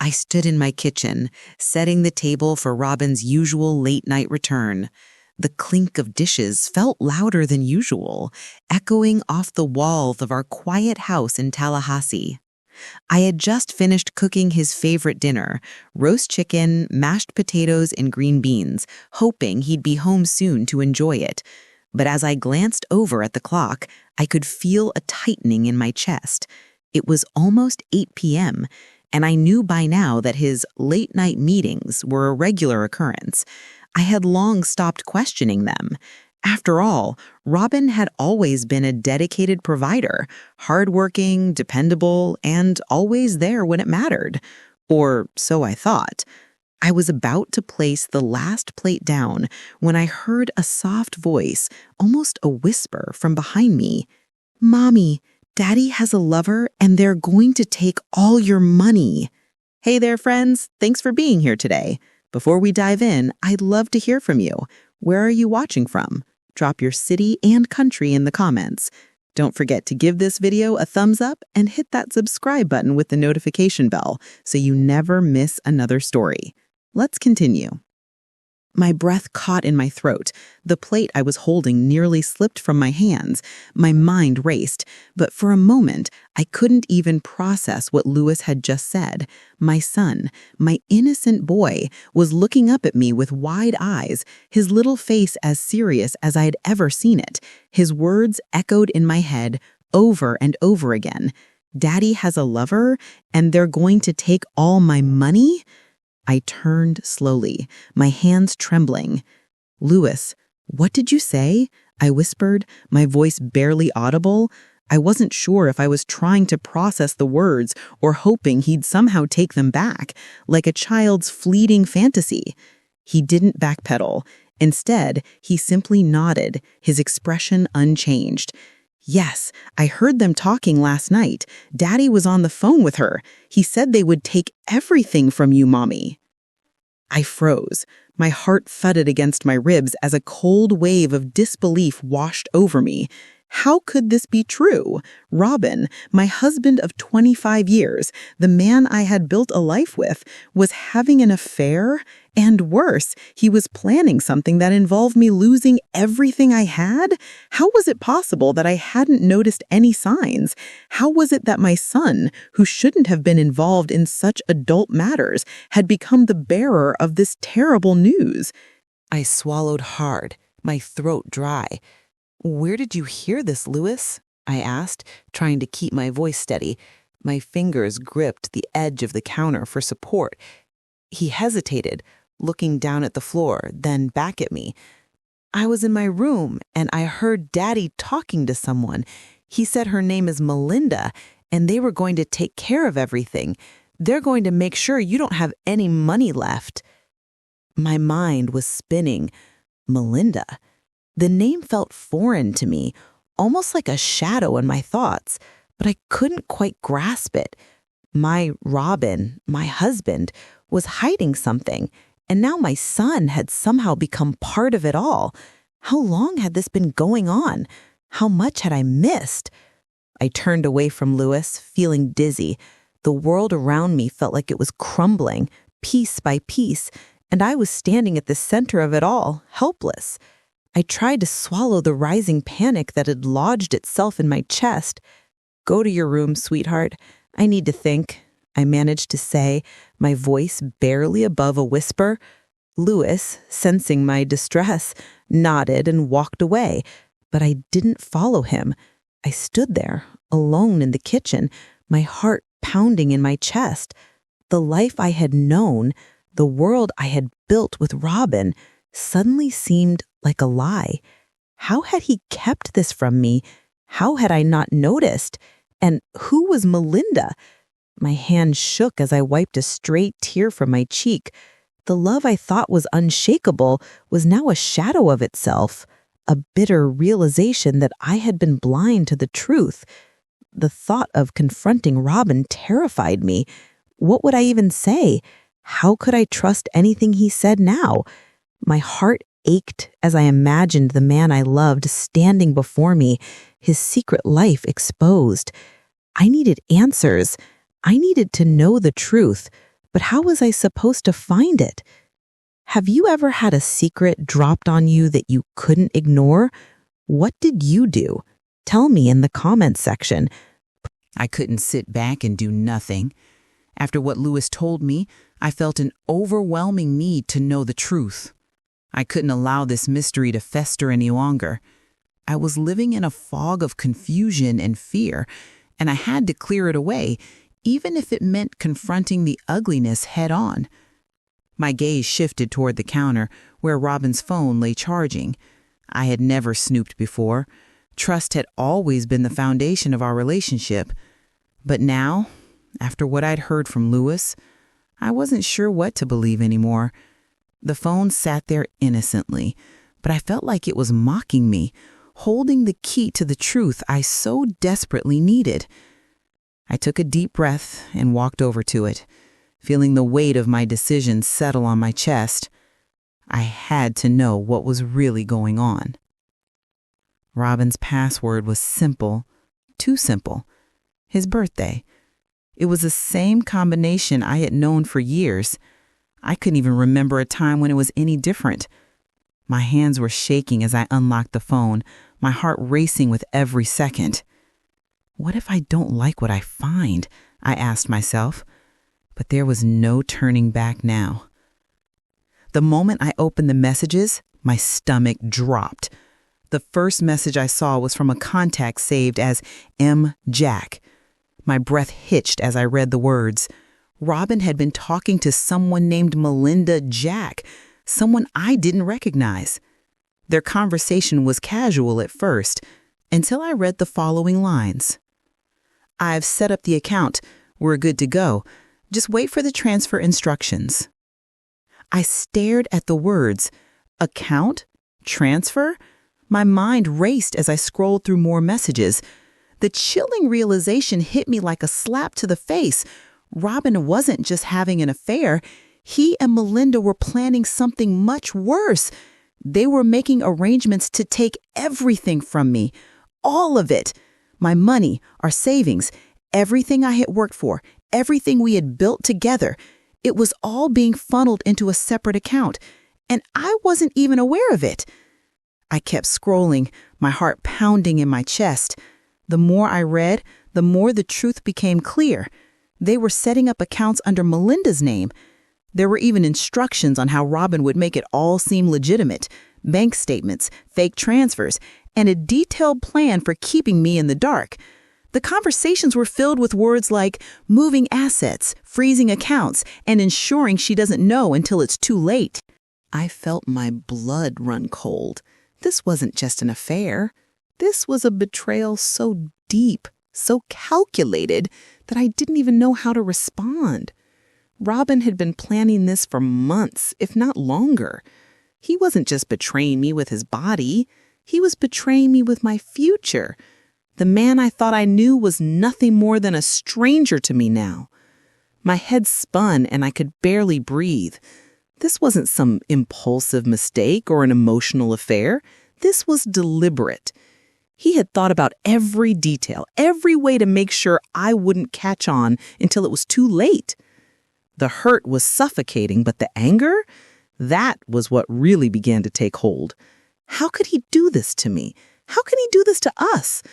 I stood in my kitchen, setting the table for Robin's usual late-night return. The clink of dishes felt louder than usual, echoing off the walls of our quiet house in Tallahassee. I had just finished cooking his favorite dinner, roast chicken, mashed potatoes, and green beans, hoping he'd be home soon to enjoy it. But as I glanced over at the clock, I could feel a tightening in my chest. It was almost 8 p.m., and I knew by now that his late-night meetings were a regular occurrence. I had long stopped questioning them. After all, Robin had always been a dedicated provider, hardworking, dependable, and always there when it mattered. Or so I thought. I was about to place the last plate down when I heard a soft voice, almost a whisper, from behind me. "Mommy, Daddy has a lover and they're going to take all your money." Hey there, friends. Thanks for being here today. Before we dive in, I'd love to hear from you. Where are you watching from? Drop your city and country in the comments. Don't forget to give this video a thumbs up and hit that subscribe button with the notification bell so you never miss another story. Let's continue. My breath caught in my throat. The plate I was holding nearly slipped from my hands. My mind raced, but for a moment, I couldn't even process what Louis had just said. My son, my innocent boy, was looking up at me with wide eyes, his little face as serious as I had ever seen it. His words echoed in my head over and over again. "Daddy has a lover, and they're going to take all my money?" I turned slowly, my hands trembling. "Louis, what did you say?" I whispered, my voice barely audible. I wasn't sure if I was trying to process the words or hoping he'd somehow take them back, like a child's fleeting fantasy. He didn't backpedal. Instead, he simply nodded, his expression unchanged. "Yes, I heard them talking last night. Daddy was on the phone with her. He said they would take everything from you, Mommy." I froze. My heart thudded against my ribs as a cold wave of disbelief washed over me. How could this be true? Robin, my husband of 25 years, the man I had built a life with, was having an affair? And worse, he was planning something that involved me losing everything I had? How was it possible that I hadn't noticed any signs? How was it that my son, who shouldn't have been involved in such adult matters, had become the bearer of this terrible news? I swallowed hard, my throat dry. "Where did you hear this, Louis?" I asked, trying to keep my voice steady. My fingers gripped the edge of the counter for support. He hesitated, looking down at the floor, then back at me. "I was in my room, and I heard Daddy talking to someone. He said her name is Melinda, and they were going to take care of everything. They're going to make sure you don't have any money left." My mind was spinning. Melinda. The name felt foreign to me, almost like a shadow in my thoughts, but I couldn't quite grasp it. My Robin, my husband, was hiding something, and now my son had somehow become part of it all. How long had this been going on? How much had I missed? I turned away from Louis, feeling dizzy. The world around me felt like it was crumbling, piece by piece, and I was standing at the center of it all, helpless. I tried to swallow the rising panic that had lodged itself in my chest. "Go to your room, sweetheart. I need to think," I managed to say, my voice barely above a whisper. Louis, sensing my distress, nodded and walked away, but I didn't follow him. I stood there, alone in the kitchen, my heart pounding in my chest. The life I had known, the world I had built with Robin, suddenly seemed like a lie. How had he kept this from me? How had I not noticed? And who was Melinda? My hand shook as I wiped a straight tear from my cheek. The love I thought was unshakable was now a shadow of itself, a bitter realization that I had been blind to the truth. The thought of confronting Robin terrified me. What would I even say? How could I trust anything he said now? My heart ached as I imagined the man I loved standing before me, his secret life exposed. I needed answers. I needed to know the truth, But how was I supposed to find it? Have you ever had a secret dropped on you that you couldn't ignore? What did you do? Tell me in the comments section. I couldn't sit back and do nothing. After what Lewis told me, I felt an overwhelming need to know the truth. I couldn't allow this mystery to fester any longer. I was living in a fog of confusion and fear, and I had to clear it away, even if it meant confronting the ugliness head on. My gaze shifted toward the counter where Robin's phone lay charging. I had never snooped before. Trust had always been the foundation of our relationship. But now, after what I'd heard from Lewis, I wasn't sure what to believe anymore. The phone sat there innocently, but I felt like it was mocking me, holding the key to the truth I so desperately needed. I took a deep breath and walked over to it, feeling the weight of my decision settle on my chest. I had to know what was really going on. Robin's password was simple, too simple. His birthday. It was the same combination I had known for years. I couldn't even remember a time when it was any different. My hands were shaking as I unlocked the phone, my heart racing with every second. What if I don't like what I find? I asked myself. But there was no turning back now. The moment I opened the messages, my stomach dropped. The first message I saw was from a contact saved as M. Jack. My breath hitched as I read the words. Robin had been talking to someone named Melinda Jack, someone I didn't recognize. Their conversation was casual at first, until I read the following lines. I've set up the account. We're good to go. Just wait for the transfer instructions. I stared at the words, account? Transfer? My mind raced as I scrolled through more messages. The chilling realization hit me like a slap to the face. Robin wasn't just having an affair. He and Melinda were planning something much worse. They were making arrangements to take everything from me. All of it. My money, our savings, everything I had worked for, everything we had built together. It was all being funneled into a separate account, and I wasn't even aware of it. I kept scrolling, my heart pounding in my chest. The more I read, the more the truth became clear. They were setting up accounts under Melinda's name. There were even instructions on how Robin would make it all seem legitimate, bank statements, fake transfers, and a detailed plan for keeping me in the dark. The conversations were filled with words like moving assets, freezing accounts, and ensuring she doesn't know until it's too late. I felt my blood run cold. This wasn't just an affair. This was a betrayal so deep, so calculated, that I didn't even know how to respond. Robin had been planning this for months, if not longer. He wasn't just betraying me with his body. He was betraying me with my future. The man I thought I knew was nothing more than a stranger to me now. My head spun and I could barely breathe. This wasn't some impulsive mistake or an emotional affair. This was deliberate. He had thought about every detail, every way to make sure I wouldn't catch on until it was too late. The hurt was suffocating, but the anger? That was what really began to take hold. How could he do this to me? How could he do this to us?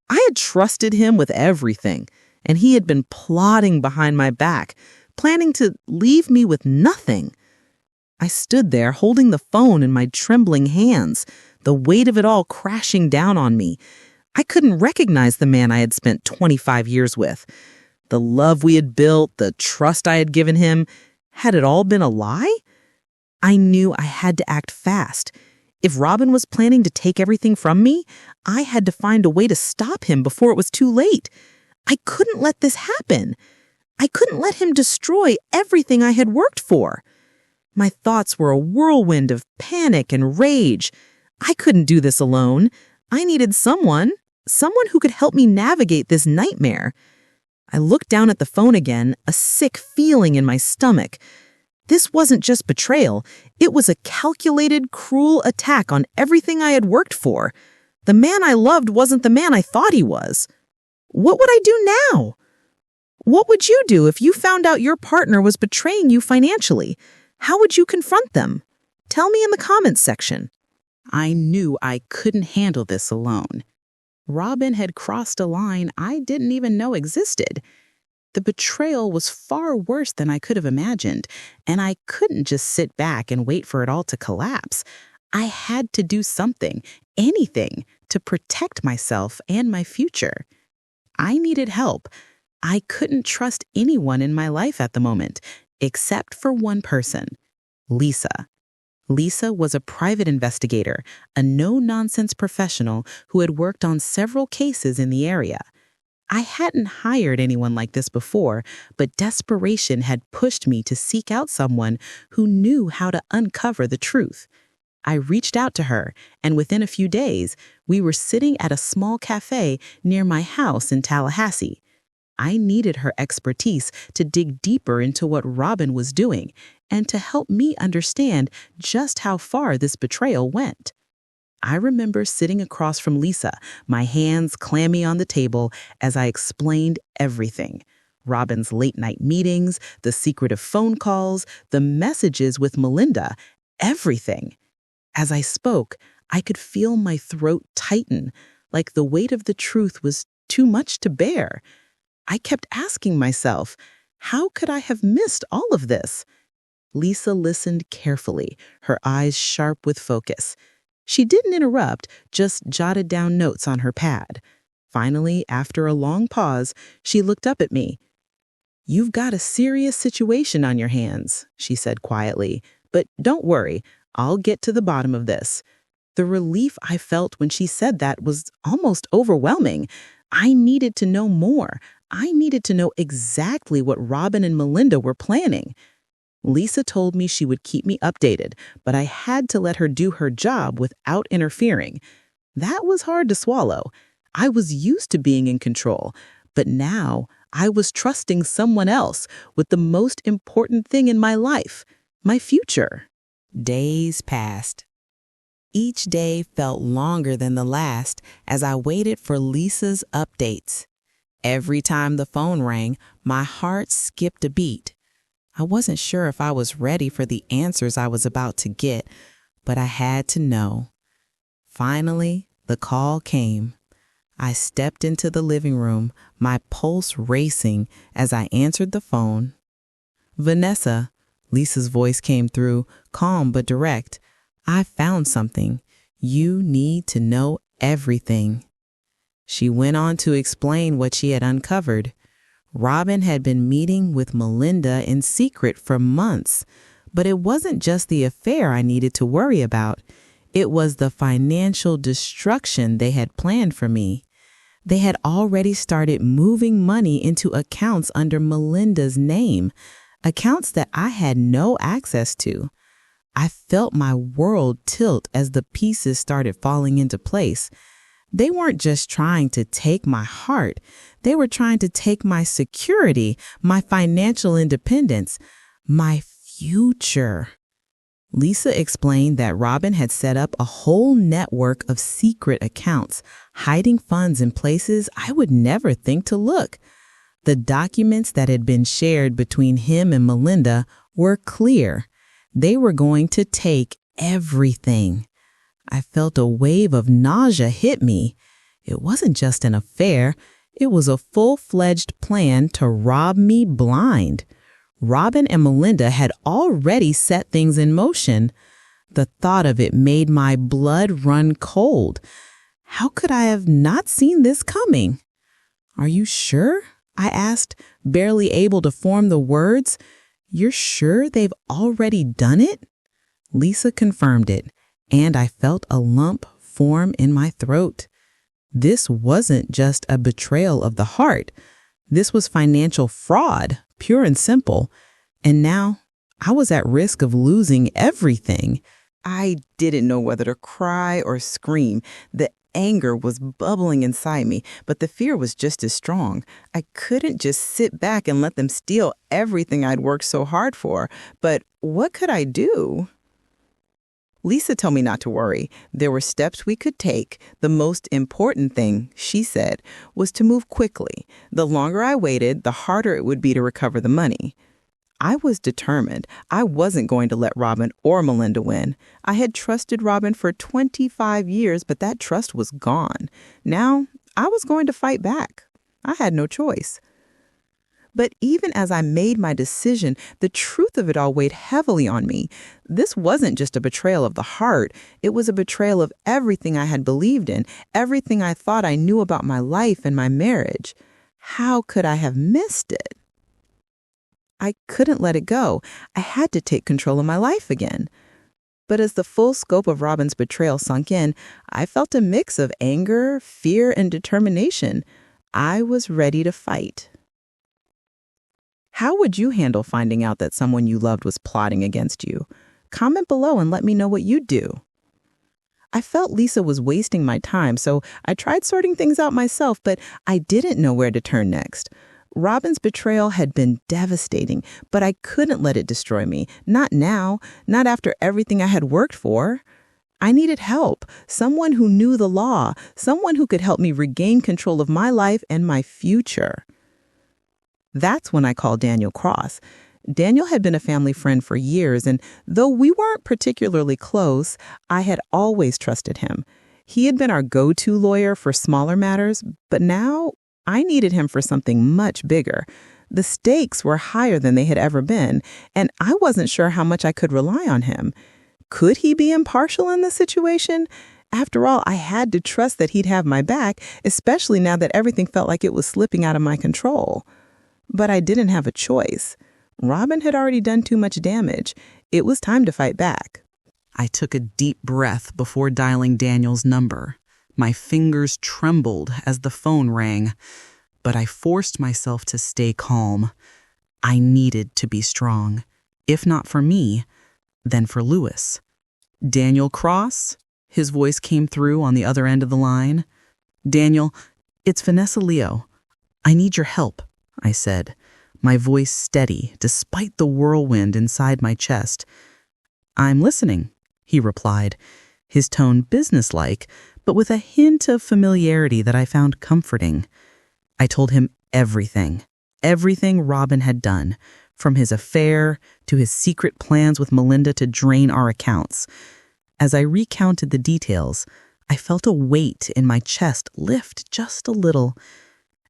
I had trusted him with everything, and he had been plotting behind my back, planning to leave me with nothing. I stood there holding the phone in my trembling hands, the weight of it all crashing down on me. I couldn't recognize the man I had spent 25 years with. The love we had built, the trust I had given him, had it all been a lie? I knew I had to act fast. If Robin was planning to take everything from me, I had to find a way to stop him before it was too late. I couldn't let this happen. I couldn't let him destroy everything I had worked for. My thoughts were a whirlwind of panic and rage. I couldn't do this alone. I needed someone who could help me navigate this nightmare. I looked down at the phone again, a sick feeling in my stomach. This wasn't just betrayal. It was a calculated, cruel attack on everything I had worked for. The man I loved wasn't the man I thought he was. What would I do now? What would you do if you found out your partner was betraying you financially? How would you confront them? Tell me in the comments section. I knew I couldn't handle this alone. Robin had crossed a line I didn't even know existed. The betrayal was far worse than I could have imagined, and I couldn't just sit back and wait for it all to collapse. I had to do something, anything, to protect myself and my future. I needed help. I couldn't trust anyone in my life at the moment, except for one person, Lisa. Lisa was a private investigator, a no-nonsense professional who had worked on several cases in the area. I hadn't hired anyone like this before, but desperation had pushed me to seek out someone who knew how to uncover the truth. I reached out to her, and within a few days, we were sitting at a small cafe near my house in Tallahassee. I needed her expertise to dig deeper into what Robin was doing and to help me understand just how far this betrayal went. I remember sitting across from Lisa, my hands clammy on the table as I explained everything. Robin's late-night meetings, the secretive phone calls, the messages with Melinda, everything. As I spoke, I could feel my throat tighten, like the weight of the truth was too much to bear. I kept asking myself, how could I have missed all of this? Lisa listened carefully, her eyes sharp with focus. She didn't interrupt, just jotted down notes on her pad. Finally, after a long pause, she looked up at me. "You've got a serious situation on your hands," she said quietly. "But don't worry, I'll get to the bottom of this." The relief I felt when she said that was almost overwhelming. I needed to know more. I needed to know exactly what Robin and Melinda were planning. Lisa told me she would keep me updated, but I had to let her do her job without interfering. That was hard to swallow. I was used to being in control, but now I was trusting someone else with the most important thing in my life, my future. Days passed. Each day felt longer than the last as I waited for Lisa's updates. Every time the phone rang, my heart skipped a beat. I wasn't sure if I was ready for the answers I was about to get, but I had to know. Finally, the call came. I stepped into the living room, my pulse racing as I answered the phone. "Vanessa," Lisa's voice came through, calm but direct. "I found something. You need to know everything." She went on to explain what she had uncovered. Robin had been meeting with Melinda in secret for months, but it wasn't just the affair I needed to worry about. It was the financial destruction they had planned for me. They had already started moving money into accounts under Melinda's name, accounts that I had no access to. I felt my world tilt as the pieces started falling into place. They weren't just trying to take my heart. They were trying to take my security, my financial independence, my future. Lisa explained that Robin had set up a whole network of secret accounts, hiding funds in places I would never think to look. The documents that had been shared between him and Melinda were clear. They were going to take everything. I felt a wave of nausea hit me. It wasn't just an affair. It was a full-fledged plan to rob me blind. Robin and Melinda had already set things in motion. The thought of it made my blood run cold. How could I have not seen this coming? "Are you sure?" I asked, barely able to form the words. "You're sure they've already done it?" Lisa confirmed it, and I felt a lump form in my throat. This wasn't just a betrayal of the heart. This was financial fraud, pure and simple. And now I was at risk of losing everything. I didn't know whether to cry or scream. The anger was bubbling inside me, but the fear was just as strong. I couldn't just sit back and let them steal everything I'd worked so hard for. But what could I do? Lisa told me not to worry. There were steps we could take. The most important thing, she said, was to move quickly. The longer I waited, the harder it would be to recover the money. I was determined. I wasn't going to let Robin or Melinda win. I had trusted Robin for 25 years, but that trust was gone. Now, I was going to fight back. I had no choice. But even as I made my decision, the truth of it all weighed heavily on me. This wasn't just a betrayal of the heart. It was a betrayal of everything I had believed in, everything I thought I knew about my life and my marriage. How could I have missed it? I couldn't let it go. I had to take control of my life again. But as the full scope of Robin's betrayal sunk in, I felt a mix of anger, fear, and determination. I was ready to fight. How would you handle finding out that someone you loved was plotting against you? Comment below and let me know what you'd do. I felt Lisa was wasting my time, so I tried sorting things out myself, but I didn't know where to turn next. Robin's betrayal had been devastating, but I couldn't let it destroy me. Not now, not after everything I had worked for. I needed help, someone who knew the law, someone who could help me regain control of my life and my future. That's when I called Daniel Cross. Daniel had been a family friend for years, and though we weren't particularly close, I had always trusted him. He had been our go-to lawyer for smaller matters, but now I needed him for something much bigger. The stakes were higher than they had ever been, and I wasn't sure how much I could rely on him. Could he be impartial in this situation? After all, I had to trust that he'd have my back, especially now that everything felt like it was slipping out of my control. But I didn't have a choice. Robin had already done too much damage. It was time to fight back. I took a deep breath before dialing Daniel's number. My fingers trembled as the phone rang, but I forced myself to stay calm. I needed to be strong. If not for me, then for Louis. Daniel Cross? His voice came through on the other end of the line. Daniel, it's Vanessa Leo. I need your help, I said, my voice steady despite the whirlwind inside my chest. I'm listening, he replied, his tone businesslike, but with a hint of familiarity that I found comforting. I told him everything Robin had done, from his affair to his secret plans with Melinda to drain our accounts. As I recounted the details, I felt a weight in my chest lift just a little.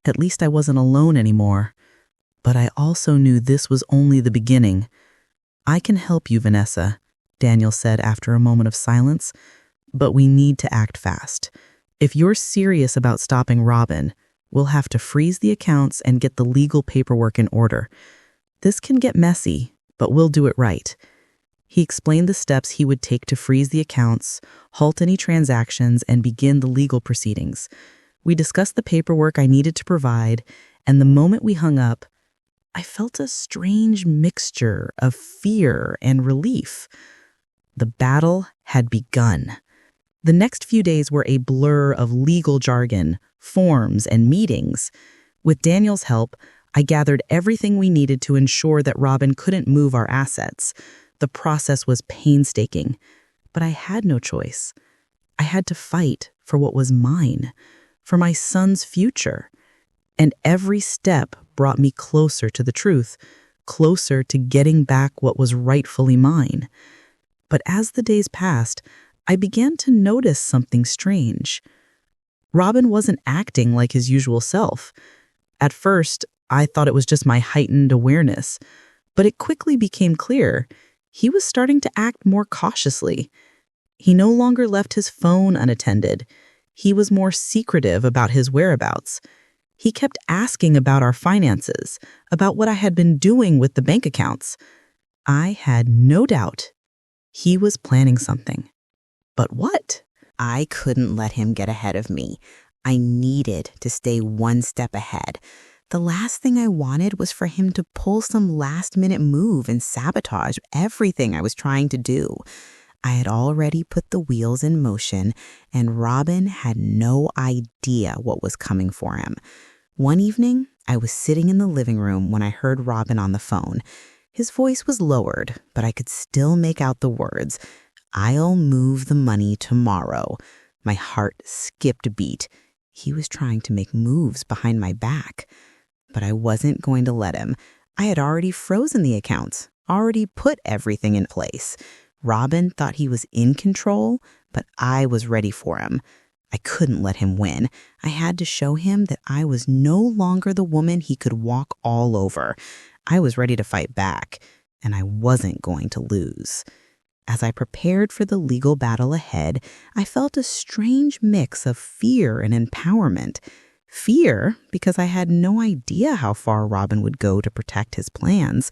At least I wasn't alone anymore. But I also knew this was only the beginning. I can help you, Vanessa, Daniel said after a moment of silence, but we need to act fast. If you're serious about stopping Robin, we'll have to freeze the accounts and get the legal paperwork in order. This can get messy, but we'll do it right. He explained the steps he would take to freeze the accounts, halt any transactions, and begin the legal proceedings. We discussed the paperwork I needed to provide, and the moment we hung up, I felt a strange mixture of fear and relief. The battle had begun. The next few days were a blur of legal jargon, forms, and meetings. With Daniel's help, I gathered everything we needed to ensure that Robin couldn't move our assets. The process was painstaking, but I had no choice. I had to fight for what was mine, for my son's future. And every step brought me closer to the truth, closer to getting back what was rightfully mine. But as the days passed, I began to notice something strange. Robin wasn't acting like his usual self. At first, I thought it was just my heightened awareness, but it quickly became clear he was starting to act more cautiously. He no longer left his phone unattended. He was more secretive about his whereabouts. He kept asking about our finances, about what I had been doing with the bank accounts. I had no doubt he was planning something. But what? I couldn't let him get ahead of me. I needed to stay one step ahead. The last thing I wanted was for him to pull some last-minute move and sabotage everything I was trying to do. I had already put the wheels in motion, and Robin had no idea what was coming for him. One evening, I was sitting in the living room when I heard Robin on the phone. His voice was lowered, but I could still make out the words. I'll move the money tomorrow. My heart skipped a beat. He was trying to make moves behind my back. But I wasn't going to let him. I had already frozen the accounts, already put everything in place. Robin thought he was in control, but I was ready for him. I couldn't let him win. I had to show him that I was no longer the woman he could walk all over. I was ready to fight back, and I wasn't going to lose. As I prepared for the legal battle ahead, I felt a strange mix of fear and empowerment. Fear, because I had no idea how far Robin would go to protect his plans,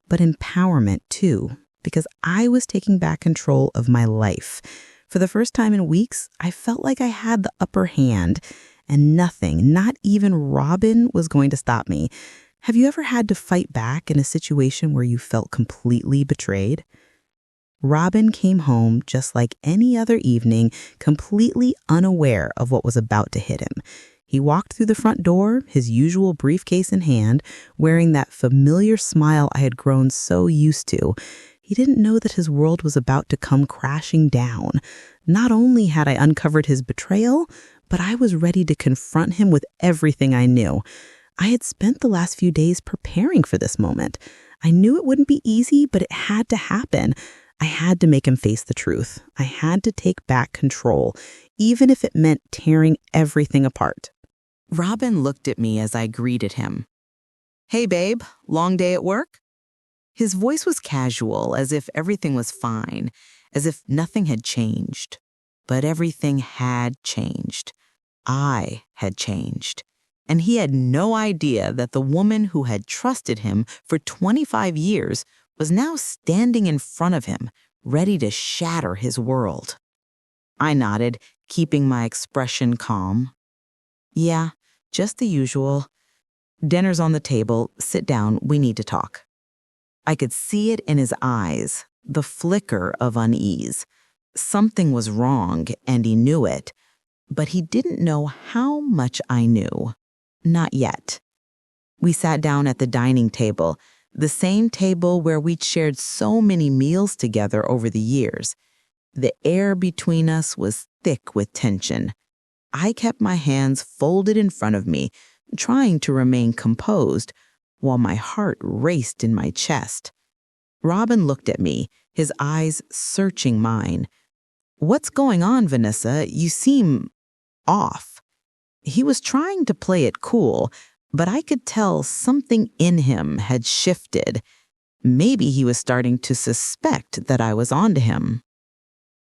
but empowerment too, because I was taking back control of my life. For the first time in weeks, I felt like I had the upper hand, and nothing, not even Robin, was going to stop me. Have you ever had to fight back in a situation where you felt completely betrayed? Robin came home just like any other evening, completely unaware of what was about to hit him. He walked through the front door, his usual briefcase in hand, wearing that familiar smile I had grown so used to. He didn't know that his world was about to come crashing down. Not only had I uncovered his betrayal, but I was ready to confront him with everything I knew. I had spent the last few days preparing for this moment. I knew it wouldn't be easy, but it had to happen. I had to make him face the truth. I had to take back control, even if it meant tearing everything apart. Robin looked at me as I greeted him. "Hey, babe, long day at work?" His voice was casual, as if everything was fine, as if nothing had changed. But everything had changed. I had changed. And he had no idea that the woman who had trusted him for 25 years was now standing in front of him, ready to shatter his world. I nodded, keeping my expression calm. "Yeah, just the usual. Dinner's on the table. Sit down. We need to talk." I could see it in his eyes, the flicker of unease. Something was wrong, and he knew it. But he didn't know how much I knew. Not yet. We sat down at the dining table, the same table where we'd shared so many meals together over the years. The air between us was thick with tension. I kept my hands folded in front of me, trying to remain composed, while my heart raced in my chest. Robin looked at me, his eyes searching mine. "What's going on, Vanessa? You seem off." He was trying to play it cool, but I could tell something in him had shifted. Maybe he was starting to suspect that I was onto him.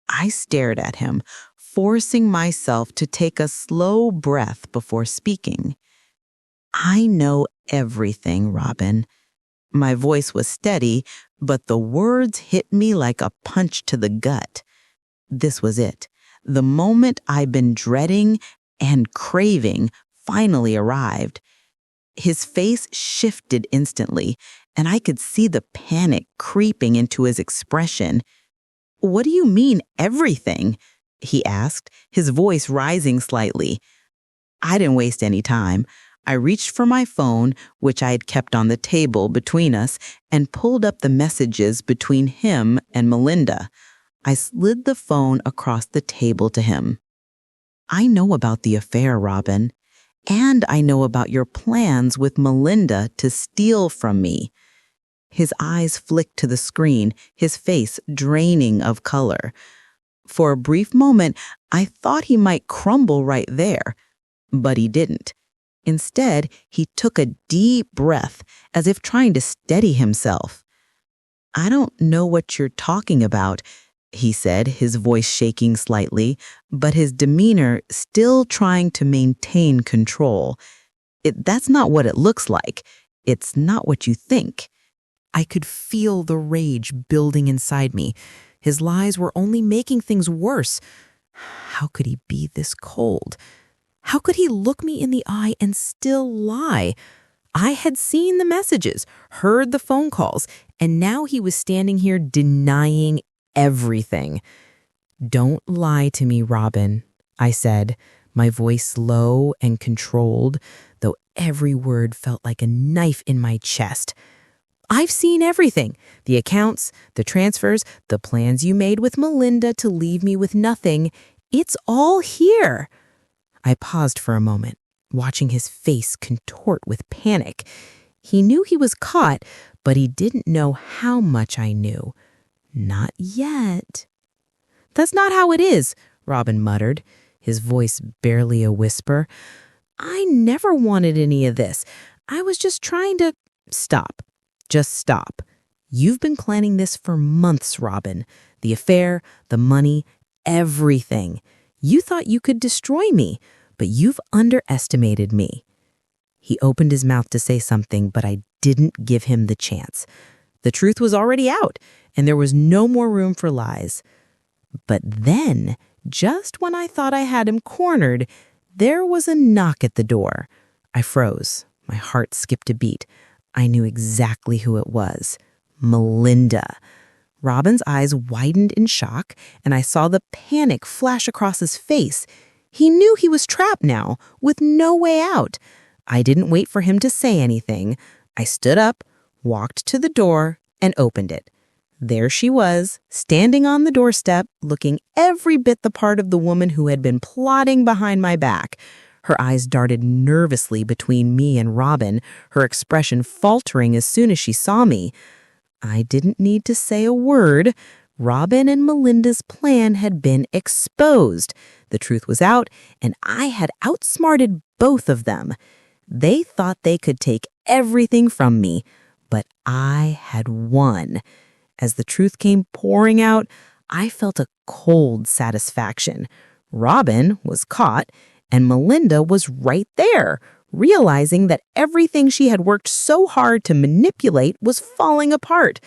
I stared at him, forcing myself to take a slow breath before speaking. "I know everything, Robin." My voice was steady, but the words hit me like a punch to the gut. This was it. The moment I'd been dreading and craving finally arrived. His face shifted instantly, and I could see the panic creeping into his expression. "What do you mean, everything?" he asked, his voice rising slightly. I didn't waste any time. I reached for my phone, which I had kept on the table between us, and pulled up the messages between him and Melinda. I slid the phone across the table to him. "I know about the affair, Robin, and I know about your plans with Melinda to steal from me." His eyes flicked to the screen, his face draining of color. For a brief moment, I thought he might crumble right there, but he didn't. Instead, he took a deep breath, as if trying to steady himself. "I don't know what you're talking about," he said, his voice shaking slightly, but his demeanor still trying to maintain control. That's not what it looks like. It's not what you think." I could feel the rage building inside me. His lies were only making things worse. How could he be this cold? How could he look me in the eye and still lie? I had seen the messages, heard the phone calls, and now he was standing here denying everything. "Don't lie to me, Robin," I said, my voice low and controlled, though every word felt like a knife in my chest. I've seen everything. The accounts, the transfers, the plans you made with Melinda to leave me with nothing. It's all here." I paused for a moment, watching his face contort with panic. He knew he was caught, but he didn't know how much I knew. "Not yet." "That's not how it is," Robin muttered, his voice barely a whisper. "I never wanted any of this. I was just trying to—" "Stop. Just stop. You've been planning this for months, Robin. The affair, the money, everything. You thought you could destroy me, but you've underestimated me." He opened his mouth to say something, but I didn't give him the chance. The truth was already out, and there was no more room for lies. But then, just when I thought I had him cornered, there was a knock at the door. I froze. My heart skipped a beat. I knew exactly who it was. Melinda. Robin's eyes widened in shock, and I saw the panic flash across his face. He knew he was trapped now, with no way out. I didn't wait for him to say anything. I stood up, walked to the door, and opened it. There she was, standing on the doorstep, looking every bit the part of the woman who had been plotting behind my back. Her eyes darted nervously between me and Robin, her expression faltering as soon as she saw me. I didn't need to say a word. Robin and Melinda's plan had been exposed. The truth was out, and I had outsmarted both of them. They thought they could take everything from me, but I had won. As the truth came pouring out, I felt a cold satisfaction. Robin was caught, and Melinda was right there, realizing that everything she had worked so hard to manipulate was falling apart.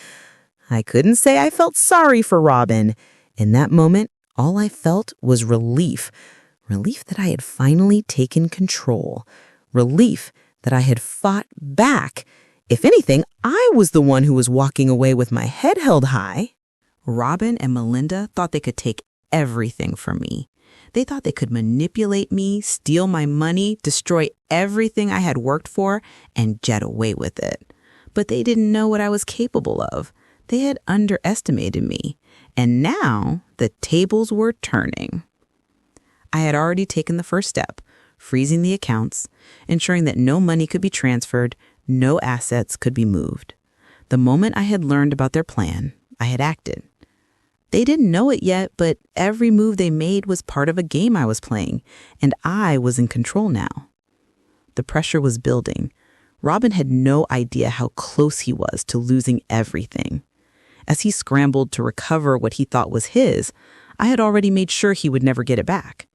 I couldn't say I felt sorry for Robin. In that moment, all I felt was relief. Relief that I had finally taken control. Relief that I had fought back. If anything, I was the one who was walking away with my head held high. Robin and Melinda thought they could take everything from me. They thought they could manipulate me, steal my money, destroy everything I had worked for, and jet away with it. But they didn't know what I was capable of. They had underestimated me. And now the tables were turning. I had already taken the first step, freezing the accounts, ensuring that no money could be transferred, no assets could be moved. The moment I had learned about their plan, I had acted. They didn't know it yet, but every move they made was part of a game I was playing, and I was in control now. The pressure was building. Robin had no idea how close he was to losing everything. As he scrambled to recover what he thought was his, I had already made sure he would never get it back.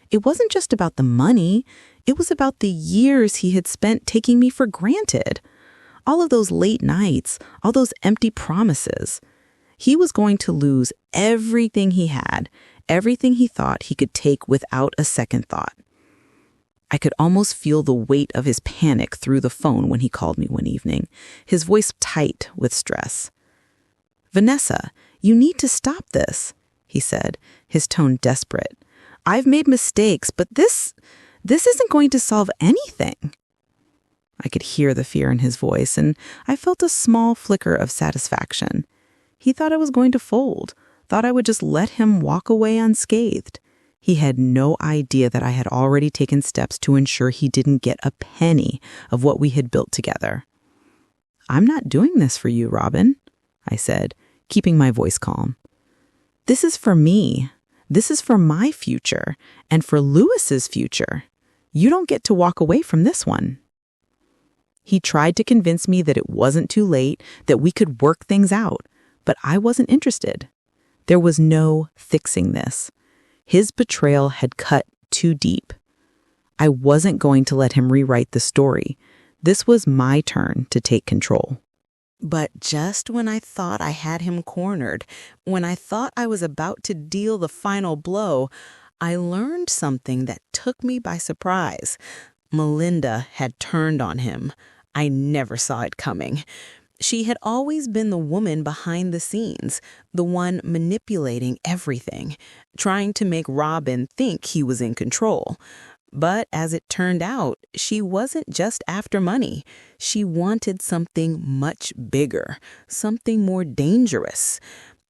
It wasn't just about the money. It was about the years he had spent taking me for granted. All of those late nights, all those empty promises. He was going to lose everything he had, everything he thought he could take without a second thought. I could almost feel the weight of his panic through the phone when he called me one evening, his voice tight with stress. "Vanessa, you need to stop this," he said, his tone desperate. "I've made mistakes, but this isn't going to solve anything." I could hear the fear in his voice, and I felt a small flicker of satisfaction. He thought I was going to fold, thought I would just let him walk away unscathed. He had no idea that I had already taken steps to ensure he didn't get a penny of what we had built together. "I'm not doing this for you, Robin," I said, keeping my voice calm. "This is for me. This is for my future and for Lewis's future. You don't get to walk away from this one." He tried to convince me that it wasn't too late, that we could work things out, but I wasn't interested. There was no fixing this. His betrayal had cut too deep. I wasn't going to let him rewrite the story. This was my turn to take control. But just when I thought I had him cornered, when I thought I was about to deal the final blow, I learned something that took me by surprise. Melinda had turned on him. I never saw it coming. She had always been the woman behind the scenes, the one manipulating everything, trying to make Robin think he was in control. But as it turned out, she wasn't just after money. She wanted something much bigger, something more dangerous.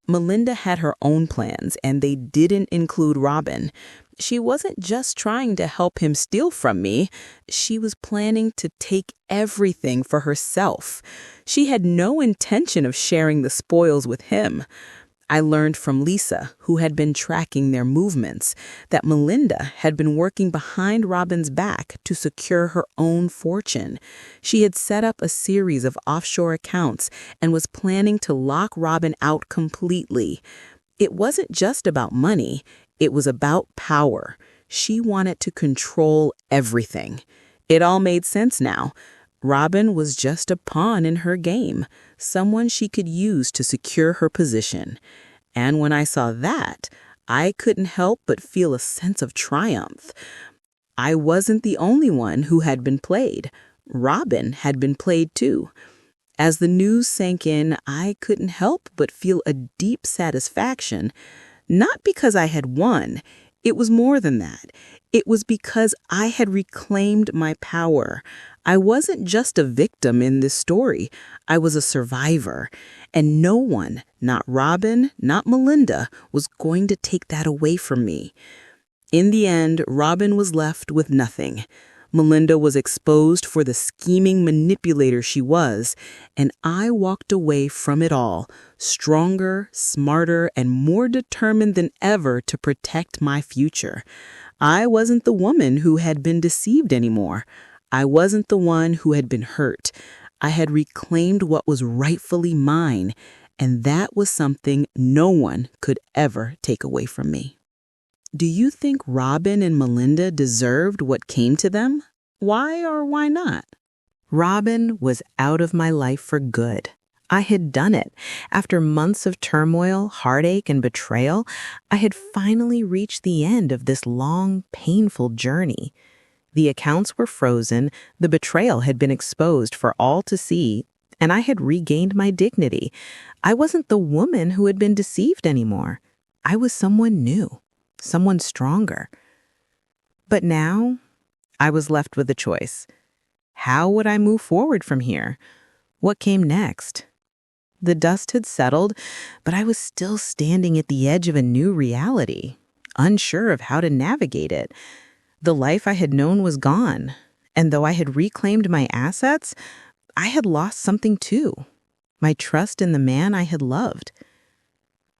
Melinda had her own plans, and they didn't include Robin. She wasn't just trying to help him steal from me. She was planning to take everything for herself. She had no intention of sharing the spoils with him. I learned from Lisa, who had been tracking their movements, that Melinda had been working behind Robin's back to secure her own fortune. She had set up a series of offshore accounts and was planning to lock Robin out completely. It wasn't just about money, it was about power. She wanted to control everything. It all made sense now. Robin was just a pawn in her game, someone she could use to secure her position. And when I saw that, I couldn't help but feel a sense of triumph. I wasn't the only one who had been played. Robin had been played too. As the news sank in, I couldn't help but feel a deep satisfaction, not because I had won. It was more than that. It was because I had reclaimed my power. I wasn't just a victim in this story. I was a survivor. And no one, not Robin, not Melinda, was going to take that away from me. In the end, Robin was left with nothing. Melinda was exposed for the scheming manipulator she was, and I walked away from it all, stronger, smarter, and more determined than ever to protect my future. I wasn't the woman who had been deceived anymore. I wasn't the one who had been hurt. I had reclaimed what was rightfully mine, and that was something no one could ever take away from me. Do you think Robin and Melinda deserved what came to them? Why or why not? Robin was out of my life for good. I had done it. After months of turmoil, heartache, and betrayal, I had finally reached the end of this long, painful journey. The accounts were frozen, the betrayal had been exposed for all to see, and I had regained my dignity. I wasn't the woman who had been deceived anymore. I was someone new, someone stronger. But now, I was left with a choice. How would I move forward from here? What came next? The dust had settled, but I was still standing at the edge of a new reality, unsure of how to navigate it. The life I had known was gone, and though I had reclaimed my assets, I had lost something too, my trust in the man I had loved.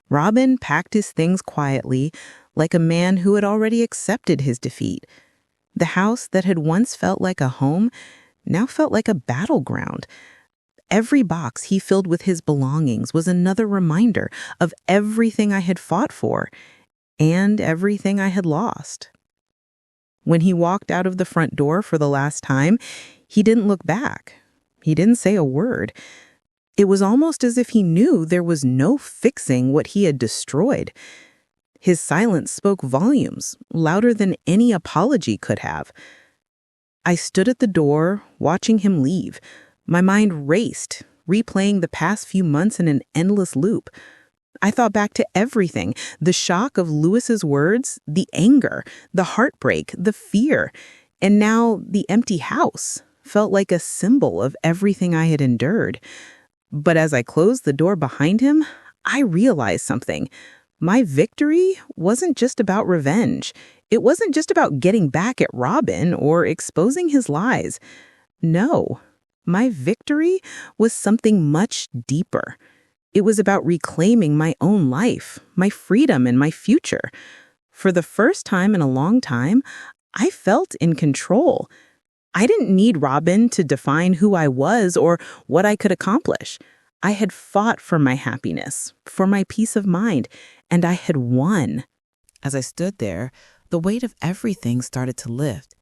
Robin packed his things quietly, like a man who had already accepted his defeat. The house that had once felt like a home now felt like a battleground. Every box he filled with his belongings was another reminder of everything I had fought for and everything I had lost. When he walked out of the front door for the last time, he didn't look back. He didn't say a word. It was almost as if he knew there was no fixing what he had destroyed. His silence spoke volumes, louder than any apology could have. I stood at the door, watching him leave. My mind raced, replaying the past few months in an endless loop. I thought back to everything, the shock of Lewis's words, the anger, the heartbreak, the fear, and now the empty house felt like a symbol of everything I had endured. But as I closed the door behind him, I realized something. My victory wasn't just about revenge. It wasn't just about getting back at Robin or exposing his lies. No, my victory was something much deeper. It was about reclaiming my own life, my freedom, and my future. For the first time in a long time, I felt in control. I didn't need Robin to define who I was or what I could accomplish. I had fought for my happiness, for my peace of mind, and I had won. As I stood there, the weight of everything started to lift.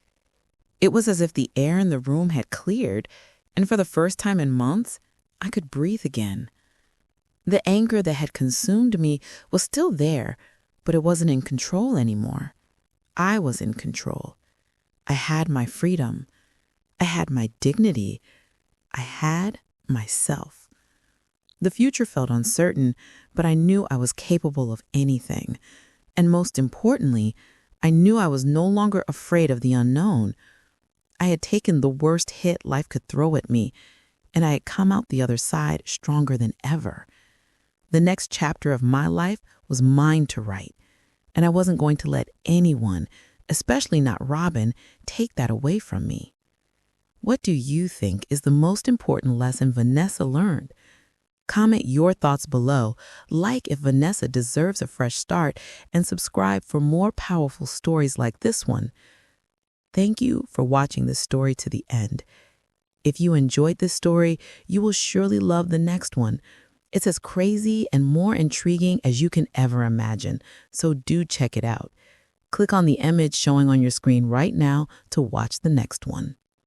It was as if the air in the room had cleared, and for the first time in months, I could breathe again. The anger that had consumed me was still there, but it wasn't in control anymore. I was in control. I had my freedom. I had my dignity. I had myself. The future felt uncertain, but I knew I was capable of anything. And most importantly, I knew I was no longer afraid of the unknown. I had taken the worst hit life could throw at me, and I had come out the other side stronger than ever. The next chapter of my life was mine to write, and I wasn't going to let anyone, especially not Robin, take that away from me. What do you think is the most important lesson Vanessa learned? Comment your thoughts below, like if Vanessa deserves a fresh start, and subscribe for more powerful stories like this one. Thank you for watching this story to the end. If you enjoyed this story, you will surely love the next one. It's as crazy and more intriguing as you can ever imagine, so do check it out. Click on the image showing on your screen right now to watch the next one.